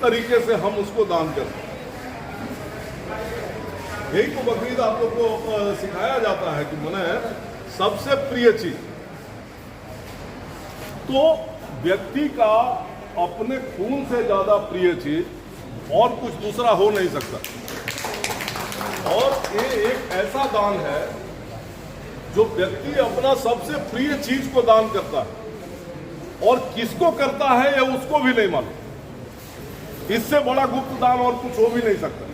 तरीके से हम उसको दान करते हैं। यही तो बकरीद आप लोग को सिखाया जाता है कि मने सबसे प्रिय चीज तो व्यक्ति का अपने खून से ज्यादा प्रिय चीज और कुछ दूसरा हो नहीं सकता। और ये एक ऐसा दान है जो व्यक्ति अपना सबसे प्रिय चीज को दान करता है और किसको करता है ये उसको भी नहीं मालूम। इससे बड़ा गुप्त दान और कुछ हो भी नहीं सकता,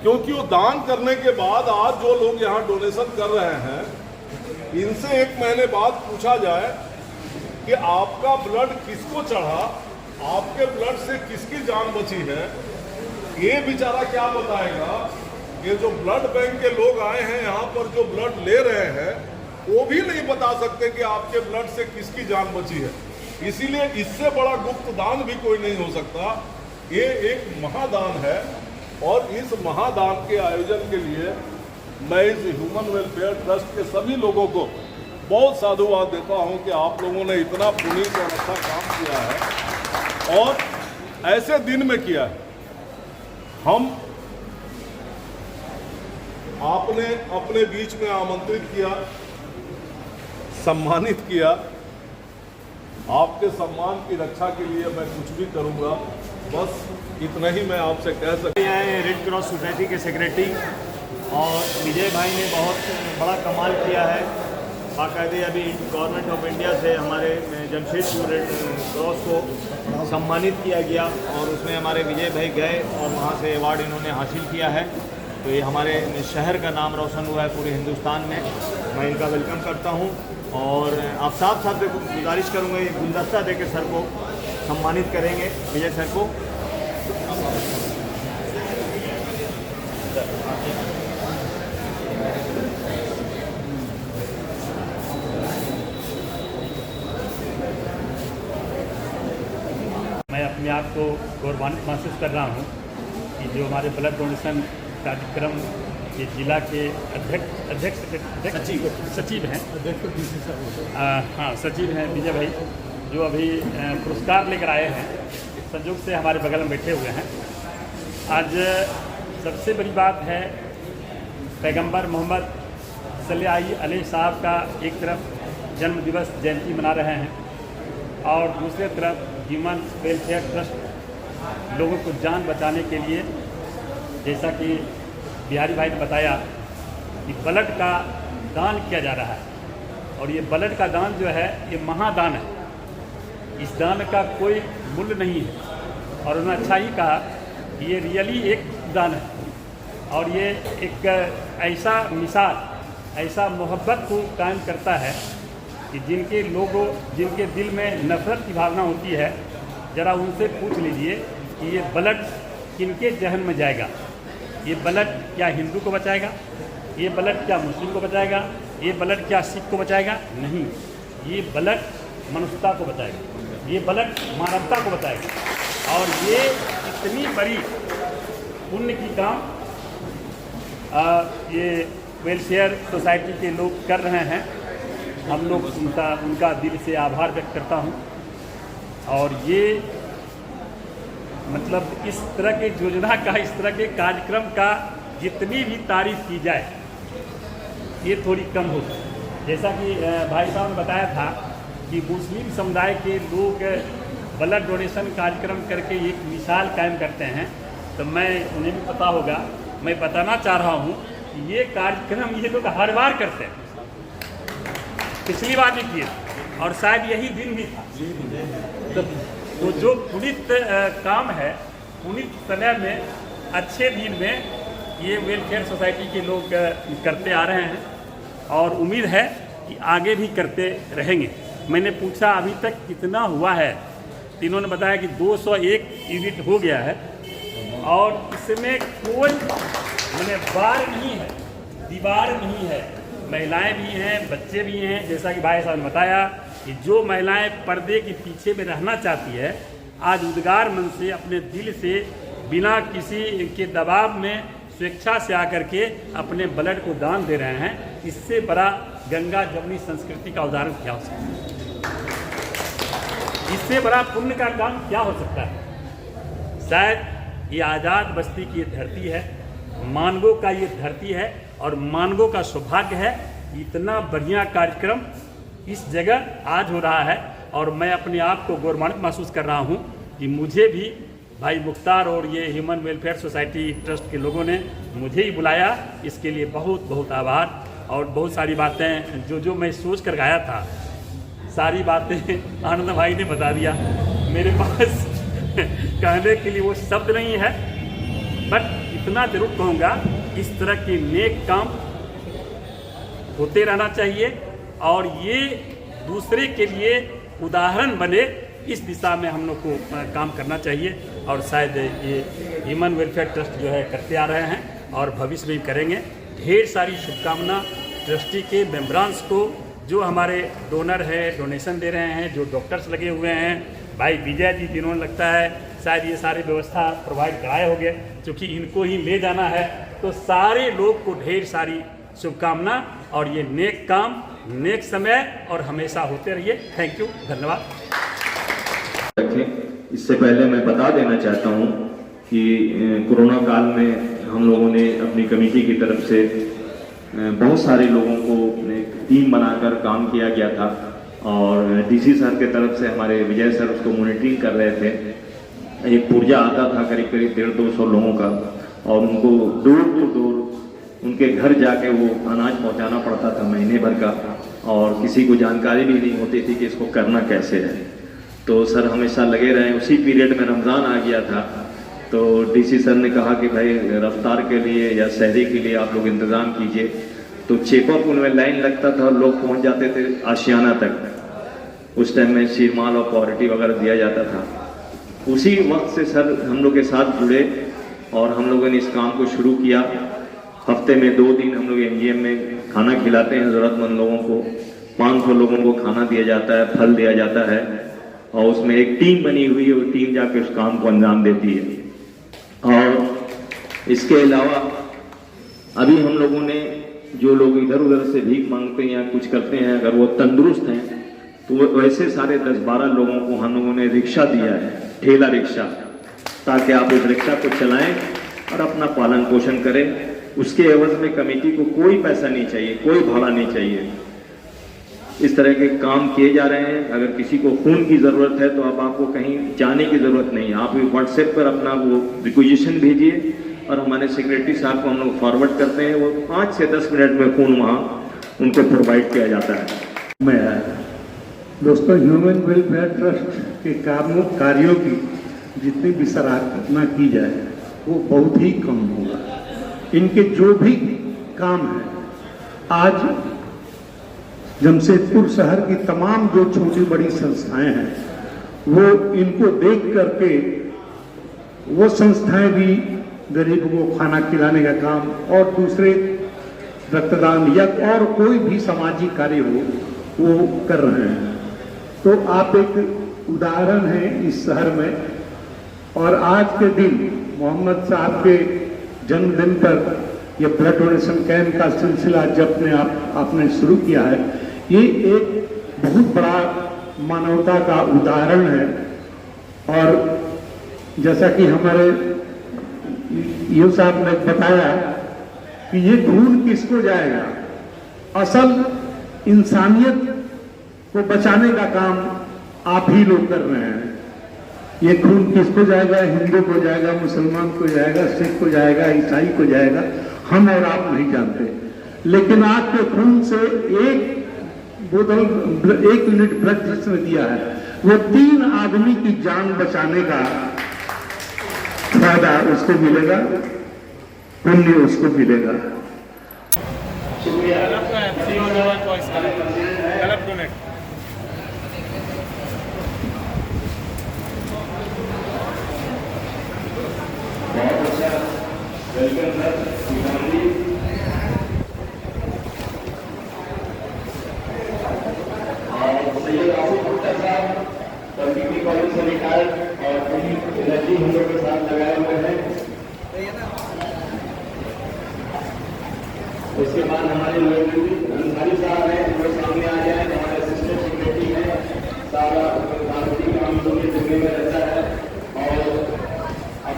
क्योंकि वो दान करने के बाद आज जो लोग यहाँ डोनेशन कर रहे हैं इनसे 1 महीने बाद पूछा जाए कि आपका ब्लड किसको चढ़ा, आपके ब्लड से किसकी जान बची है, ये बेचारा क्या बताएगा। ये जो ब्लड बैंक के लोग आए हैं यहाँ पर जो ब्लड ले रहे हैं वो भी नहीं बता सकते कि आपके ब्लड से किसकी जान बची है। इसीलिए इससे बड़ा गुप्त दान भी कोई नहीं हो सकता। ये एक महादान है और इस महादान के आयोजन के लिए मैं इस ह्यूमन वेलफेयर ट्रस्ट के सभी लोगों को बहुत साधुवाद देता हूं कि आप लोगों ने इतना पुनीत और अच्छा काम किया है और ऐसे दिन में किया है। हम आपने अपने बीच में आमंत्रित किया, सम्मानित किया। आपके सम्मान की रक्षा के लिए मैं कुछ भी करूंगा, बस इतना ही मैं आपसे कह सकता हूं। रेड क्रॉस सोसाइटी के सेक्रेटरी और विजय भाई ने बहुत बड़ा कमाल किया है। बाकायदे अभी गवर्नमेंट ऑफ इंडिया से हमारे जमशेदपुर रेड क्रॉस को सम्मानित किया गया और उसमें हमारे विजय भाई गए और वहाँ से अवार्ड इन्होंने हासिल किया है। तो ये हमारे शहर का नाम रोशन हुआ है पूरे हिंदुस्तान में। मैं इनका वेलकम करता हूँ और आप साथ साथ गुजारिश करूँगा ये गुलदस्ता देकर सर को सम्मानित करेंगे, विजय सर को। मैं अपने आप को गौरवान्वित महसूस कर रहा हूँ कि जो हमारे ब्लड डोनेशन कार्यक्रम के जिला के सचिव हैं, हाँ सचिव हैं विजय भाई, जो अभी पुरस्कार लेकर आए हैं, संयोग से हमारे बगल में बैठे हुए हैं। आज सबसे बड़ी बात है पैगंबर मोहम्मद सल्लल्लाहु अलैहि साहब का एक तरफ जन्म दिवस जयंती मना रहे हैं और दूसरे तरफ ह्यूमन वेलफेयर ट्रस्ट लोगों को जान बचाने के लिए, जैसा कि बिहारी भाई ने बताया कि ब्लड का दान किया जा रहा है और ये ब्लड का दान जो है ये महादान है। इस दान का कोई मूल्य नहीं है और उन्होंने अच्छा ही कहा कि ये रियली एक दान है और ये एक ऐसा मिसाल, ऐसा मोहब्बत को कायम करता है कि जिनके दिल में नफरत की भावना होती है, ज़रा उनसे पूछ लीजिए कि ये ब्लड किनके जहन में जाएगा। ये ब्लड क्या हिंदू को बचाएगा, ये ब्लड क्या मुस्लिम को बचाएगा, ये ब्लड क्या सिख को बचाएगा? नहीं, ये ब्लड मनुष्यता को बचाएगा, ये ब्लड मानवता को बचाएगा। और ये इतनी बड़ी पुण्य की काम ये वेलफेयर सोसाइटी के लोग कर रहे हैं। हम लोग उनका दिल से आभार व्यक्त करता हूँ। और ये मतलब इस तरह के योजना का, इस तरह के कार्यक्रम का जितनी भी तारीफ की जाए ये थोड़ी कम होगी। जैसा कि भाई साहब ने बताया था कि मुस्लिम समुदाय के लोग ब्लड डोनेशन कार्यक्रम करके एक मिसाल कायम करते हैं, तो मैं उन्हें भी पता होगा, मैं बताना चाह रहा हूँ कि ये कार्यक्रम ये लोग हर बार करते हैं। पिछली बार भी किए और शायद यही दिन भी था। तो जो पुनीत काम है, पुनीत समय में, अच्छे दिन में ये वेलफेयर सोसाइटी के लोग करते आ रहे हैं और उम्मीद है कि आगे भी करते रहेंगे। मैंने पूछा अभी तक कितना हुआ है, तो इन्होंने बताया कि 201 यूनिट हो गया है और इसमें कोई मैंने बार नहीं है, दीवार नहीं है। महिलाएं भी हैं, बच्चे भी हैं। जैसा कि भाई साहब ने बताया कि जो महिलाएं पर्दे के पीछे में रहना चाहती है, आज उद्गार मन से अपने दिल से बिना किसी के दबाव में स्वेच्छा से आकर के अपने ब्लड को दान दे रहे हैं। इससे बड़ा गंगा जमुनी संस्कृति का उदाहरण क्या हो सकता है? इससे बड़ा पुण्य का काम क्या हो सकता है? शायद ये आज़ाद बस्ती की ये धरती है, मानवों का ये धरती है और मानवों का सौभाग्य है इतना बढ़िया कार्यक्रम इस जगह आज हो रहा है। और मैं अपने आप को गौरवान्वित महसूस कर रहा हूँ कि मुझे भी भाई मुख्तार और ये ह्यूमन वेलफेयर सोसाइटी ट्रस्ट के लोगों ने मुझे ही बुलाया, इसके लिए बहुत बहुत आभार। और बहुत सारी बातें जो मैं सोच कर गाया था, सारी बातें आनंद भाई ने बता दिया। मेरे पास कहने के लिए वो शब्द नहीं है, बट इतना जरूर कहूँगा, इस तरह के नेक काम होते रहना चाहिए और ये दूसरे के लिए उदाहरण बने, इस दिशा में हम लोग को काम करना चाहिए। और शायद ये ह्यूमन वेलफेयर ट्रस्ट जो है करते आ रहे हैं और भविष्य में भी करेंगे। ढेर सारी शुभकामना ट्रस्टी के मेम्बरान्स को, जो हमारे डोनर है, डोनेशन दे रहे हैं, जो डॉक्टर्स लगे हुए हैं, भाई विजय जी जिन्होंने लगता है शायद ये सारी व्यवस्था प्रोवाइड कराए होंगे, क्योंकि इनको ही ले जाना है। तो सारे लोग को ढेर सारी शुभकामना और ये नेक काम नेक समय और हमेशा होते रहिए। थैंक यू, धन्यवाद। इससे पहले मैं बता देना चाहता हूँ कि कोरोना काल में हम लोगों ने अपनी कमेटी की तरफ से बहुत सारे लोगों को एक टीम बनाकर काम किया गया था और डीसी सर के तरफ से हमारे विजय सर उसको मॉनिटरिंग कर रहे थे। एक पुर्जा आता था करीब 150-200 लोगों का और उनको डोर टू डोर उनके घर जाके वो अनाज पहुंचाना पड़ता था महीने भर का, और किसी को जानकारी भी नहीं होती थी कि इसको करना कैसे है। तो सर हमेशा लगे रहे। उसी पीरियड में रमज़ान आ गया था, तो डीसी सर ने कहा कि भाई रफ्तार के लिए या शहरी के लिए आप लोग इंतज़ाम कीजिए। तो चेकअप उनमें लाइन लगता था और लोग पहुंच जाते थे आशियाना तक। उस टाइम में शीरमाल और पॉवर्टी वगैरह दिया जाता था। उसी वक्त से सर हम लोग के साथ जुड़े और हम लोगों ने इस काम को शुरू किया। हफ्ते में 2 दिन हम लोग एमजीएम में खाना खिलाते हैं ज़रूरतमंद लोगों को। 500 लोगों को खाना दिया जाता है, फल दिया जाता है और उसमें एक टीम बनी हुई है, वो टीम जाके उस काम को अंजाम देती है। और इसके अलावा अभी हम लोगों ने जो लोग इधर उधर से भीख मांगते हैं या कुछ करते हैं, अगर वो तंदुरुस्त हैं तो वैसे सारे 10-12 लोगों को हम लोगों ने रिक्शा दिया है, ठेला रिक्शा, ताकि आप उस रिक्शा को चलाएं और अपना पालन पोषण करें। उसके एवज में कमेटी को कोई पैसा नहीं चाहिए, कोई भाड़ा नहीं चाहिए। इस तरह के काम किए जा रहे हैं। अगर किसी को खून की ज़रूरत है तो अब आपको कहीं जाने की ज़रूरत नहीं है, आप व्हाट्सएप पर अपना वो रिक्वेजिशन भेजिए और हमारे सेक्रेटरी साहब को हम लोग फॉरवर्ड करते हैं। वो 5 से 10 मिनट में खून वहाँ उनको प्रोवाइड किया जाता है। मैं दोस्तों, ह्यूमन वेलफेयर ट्रस्ट के कार्यों की जितनी भी सराहना की जाए वो बहुत ही कम होगा। इनके जो भी काम है, आज जमशेदपुर शहर की तमाम जो छोटी बड़ी संस्थाएं हैं वो इनको देख करके वो संस्थाएं भी गरीब को खाना खिलाने का काम और दूसरे रक्तदान या और कोई भी सामाजिक कार्य हो वो कर रहे हैं। तो आप एक उदाहरण हैं इस शहर में। और आज के दिन मोहम्मद साहब के जन्मदिन पर यह ब्लड डोनेशन कैंप का सिलसिला जब आपने शुरू किया है, ये एक बहुत बड़ा मानवता का उदाहरण है। और जैसा कि हमारे यू साहब ने बताया कि ये खून किसको जाएगा, असल इंसानियत को बचाने का काम आप ही लोग कर रहे हैं। ये खून किसको जाएगा, हिंदू को जाएगा, मुसलमान को जाएगा, सिख को जाएगा, ईसाई को जाएगा, हम और आप नहीं जानते। लेकिन आपके खून से एक यूनिट ब्लड जिसने दिया है वो 3 आदमी की जान बचाने का फायदा उसको मिलेगा, पुण्य उसको मिलेगा। कॉलेज से निकाल और एनर्जी हम लोग के साथ लगाए हुए हैं। उसके बाद हमारे अंसारी साहब हैं, वो सामने आ जाए। हमारे असिस्टेंट सेक्रेटरी हैं, सारा काम में जुड़ने में रहता है। और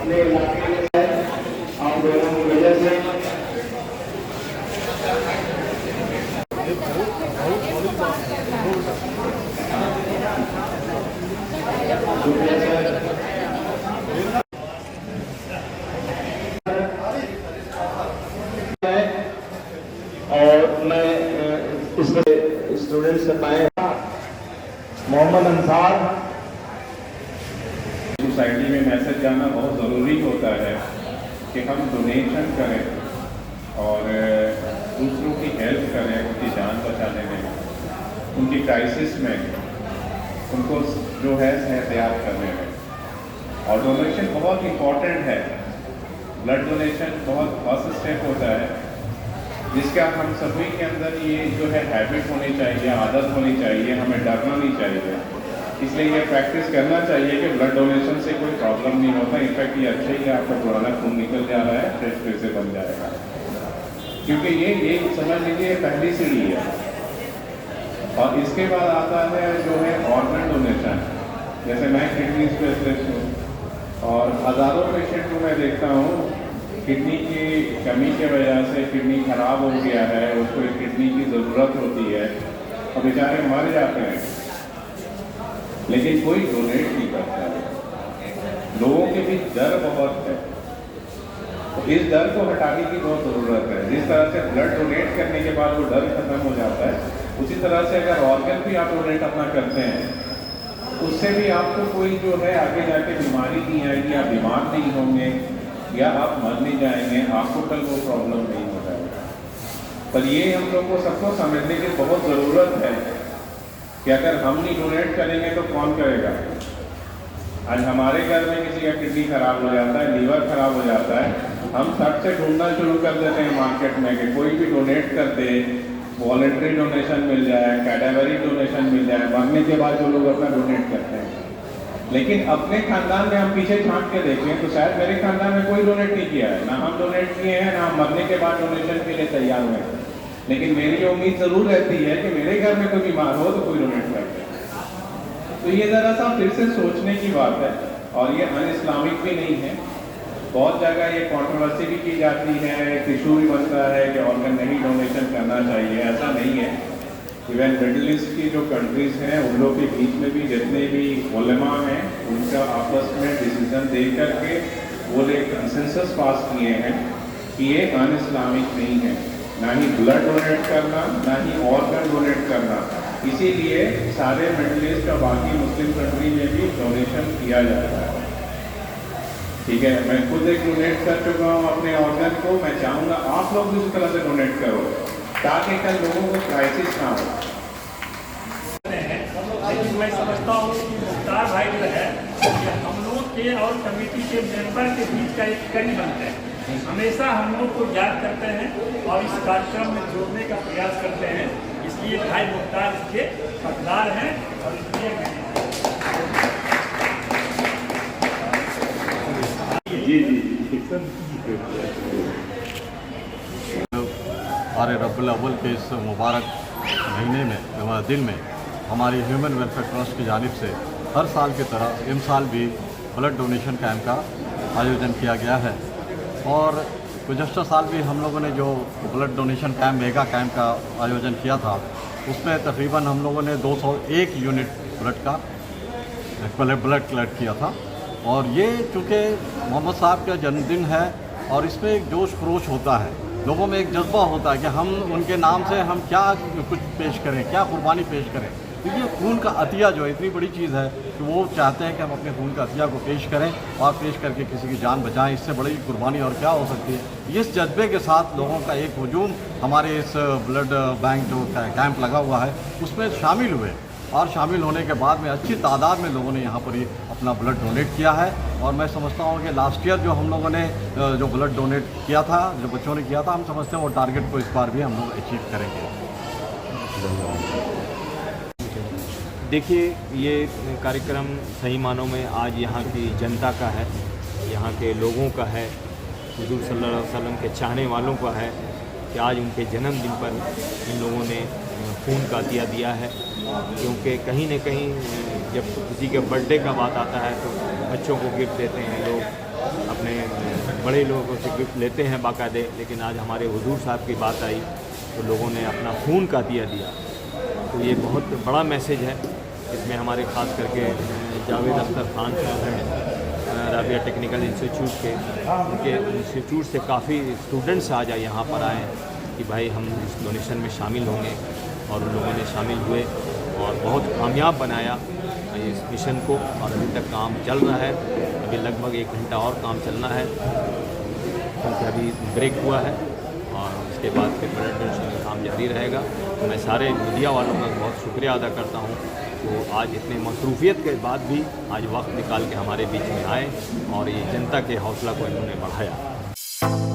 और मैं इसमें स्टूडेंट से पाए मोहम्मद अंसार। सोसाइटी में मैसेज जाना बहुत ज़रूरी होता है कि हम डोनेशन करें और दूसरों की हेल्प करें, उनकी जान बचाने में, उनकी क्राइसिस में उनको जो है एहतियात करने में। और डोनेशन बहुत इम्पॉर्टेंट है। ब्लड डोनेशन बहुत फर्स्ट स्टेप होता है जिसका हम सभी के अंदर ये जो है हैबिट होनी चाहिए, आदत होनी चाहिए, हमें डरना नहीं चाहिए। इसलिए ये प्रैक्टिस करना चाहिए कि ब्लड डोनेशन से कोई प्रॉब्लम नहीं होता। इनफैक्ट ये अच्छा ही है, आपका पुराना खून निकल जा रहा है, फ्रेश फिर से बन जाएगा। क्योंकि ये समझ लीजिए पहली सीढ़ी है। और इसके बाद आता है जो है ऑर्गन डोनेशन। जैसे मैं किडनी स्पेशलिस्ट हूँ और हज़ारों पेशेंट को मैं देखता हूँ किडनी की कमी की वजह से किडनी खराब हो गया है, उसको एक किडनी की ज़रूरत होती है और बेचारे मर जाते हैं, लेकिन कोई डोनेट नहीं करता है। लोगों के बीच डर बहुत है, तो इस डर को हटाने की बहुत ज़रूरत है। जिस तरह से ब्लड डोनेट करने के बाद वो डर खत्म हो जाता है, उसी तरह से अगर ऑर्गन भी आप डोनेट अपना करते हैं, उससे भी आपको कोई जो है आगे जाके बीमारी नहीं आएगी, आप बीमार नहीं होंगे या आप मर नहीं जाएंगे, आपको कल वो प्रॉब्लम नहीं हो जाएगा। पर ये हम लोग को सबको समझने की बहुत ज़रूरत है कि अगर हम नहीं डोनेट करेंगे तो कौन करेगा। आज हमारे घर में किसी का किडनी खराब हो जाता है, लीवर खराब हो जाता है, हम फट से ढूंढना शुरू कर देते हैं मार्केट में कि कोई भी डोनेट कर दे, वॉलंटरी डोनेशन मिल जाए, कैटेगरी डोनेशन मिल जाए, मरने के बाद जो लोग अपना डोनेट करते हैं। लेकिन अपने खानदान में हम पीछे झांक के देखें तो शायद मेरे खानदान में कोई डोनेट नहीं किया है, ना हम डोनेट किए हैं, ना हम मरने के बाद डोनेशन के लिए तैयार हुए हैं। लेकिन मेरी उम्मीद ज़रूर रहती है कि मेरे घर में कोई बीमार हो तो कोई डोनेट कर दे। तो ये ज़रा सा फिर से सोचने की बात है और ये अन इस्लामिक भी नहीं है। बहुत जगह ये कंट्रोवर्सी भी की जाती है, इशू भी बनता है कि ऑर्गन नहीं डोनेशन करना चाहिए। ऐसा नहीं है। इवन मिडिल ईस्ट की जो कंट्रीज़ हैं उन लोग के बीच में भी जितने भी उलमा हैं उनका आपस में डिसीजन दे करके वो एक कंसेंसस पास किए हैं कि ये अन इस्लामिक नहीं है, ना ही ब्लड डोनेट करना, ना ही ऑर्गन डोनेट करना। इसीलिए सारे मिडिल ईस्ट और बाकी मुस्लिम कंट्री में भी डोनेशन किया जाता है। ठीक है, मैं खुद एक डोनेट कर चुका हूँ अपने ऑर्गन को। मैं चाहूँगा आप लोग भी उसी तरह से डोनेट करो ताकि कल लोगों को क्राइसिस ना हो। लेकिन मैं समझता हूँ कि मुख्तार भाई जो है हम लोग के और कमेटी के मेंबर के बीच का एक कड़ी बनते हैं। हमेशा हम लोग को याद करते हैं और इस कार्यक्रम में जोड़ने का प्रयास करते हैं। इसलिए भाई मुख्तार इसके हकदार हैं और इसलिए हमारे रब्बुल अव्वल के इस मुबारक महीने में दिन में हमारी ह्यूमन वेलफेयर ट्रस्ट की जानिब से हर साल की तरह इस साल भी ब्लड डोनेशन कैंप का आयोजन किया गया है। और गुज़श्ता साल भी हम लोगों ने जो blood donation camp mega camp का आयोजन किया था उसमें तकरीबन हम लोगों ने 201 यूनिट ब्लड कलेक्ट किया था। और ये चूँकि मोहम्मद साहब का जन्मदिन है और इसमें एक जोश खरोश होता है, लोगों में एक जज्बा होता है कि हम उनके नाम से हम क्या कुछ पेश करें, क्या कुर्बानी पेश करें। तो ये खून का अतिया जो है इतनी बड़ी चीज़ है कि वो चाहते हैं कि हम अपने खून का अतिया को पेश करें और पेश करके किसी की जान बचाएं। इससे बड़ी कुर्बानी और क्या हो सकती है। इस जज्बे के साथ लोगों का एक हुजूम हमारे इस ब्लड बैंक जो कैंप लगा हुआ है उसमें शामिल हुए और शामिल होने के बाद में अच्छी तादाद में लोगों ने यहाँ पर ही अपना ब्लड डोनेट किया है। और मैं समझता हूँ कि लास्ट ईयर जो हम लोगों ने जो ब्लड डोनेट किया था, जो बच्चों ने किया था, हम समझते हैं वो टारगेट को इस बार भी हम लोग अचीव करेंगे। देखिए, ये कार्यक्रम सही मानों में आज यहाँ की जनता का है, यहाँ के लोगों का है, हुजूर सल्लल्लाहु अलैहि वसल्लम के चाहने वालों का है कि आज उनके जन्मदिन पर इन लोगों ने खून का अतिया दिया है। क्योंकि कहीं न कहीं जब किसी के बर्थडे का बात आता है तो बच्चों को गिफ्ट देते हैं लोग, अपने बड़े लोगों से गिफ्ट लेते हैं बाकायदे। लेकिन आज हमारे हुजूर साहब की बात आई तो लोगों ने अपना खून का अतिया दिया। तो ये बहुत बड़ा मैसेज है। इसमें हमारे ख़ास करके जावेद अख्तर खान साहब हैं राबिया टेक्निकल इंस्टीट्यूट के, उनके इंस्टीट्यूट से काफ़ी स्टूडेंट्स आज यहाँ पर आए कि भाई हम इस डोनेशन में शामिल होंगे, और उन लोगों ने शामिल हुए और बहुत कामयाब बनाया इस मिशन को। और अभी तक काम चल रहा है, अभी लगभग 1 घंटा और काम चलना है क्योंकि अभी ब्रेक हुआ है, और उसके बाद फिर ब्लड डोनेशन का काम जारी रहेगा। तो मैं सारे मीडिया वालों का बहुत शुक्रिया अदा करता हूँ, तो आज इतने मसरूफियत के बाद भी आज वक्त निकाल के हमारे बीच में आए और ये जनता के हौसला को इन्होंने बढ़ाया।